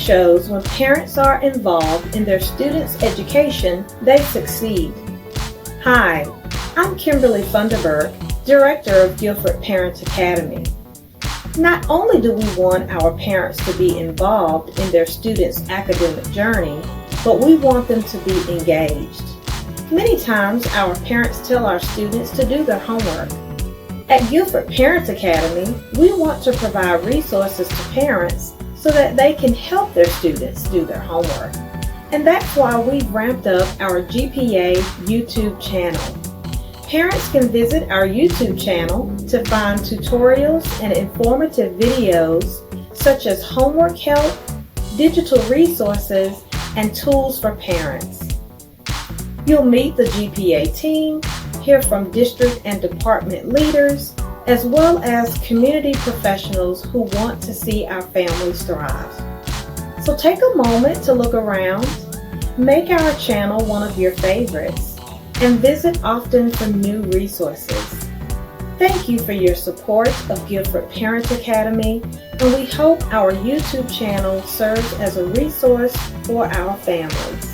shows when parents are involved in their students' education, they succeed. Hi, I'm Kimberly Funderburk, Director of Guilford Parents Academy. Not only do we want our parents to be involved in their students' academic journey, but we want them to be engaged. Many times our parents tell our students to do their homework. At Guilford Parents Academy, we want to provide resources to parents so that they can help their students do their homework. And that's why we've ramped up our GPA YouTube channel. Parents can visit our YouTube channel to find tutorials and informative videos such as homework help, digital resources, and tools for parents. You'll meet the GPA team, hear from district and department leaders, as well as community professionals who want to see our families thrive. So take a moment to look around, make our channel one of your favorites, and visit often for new resources. Thank you for your support of Guilford Parents Academy, and we hope our YouTube channel serves as a resource for our families.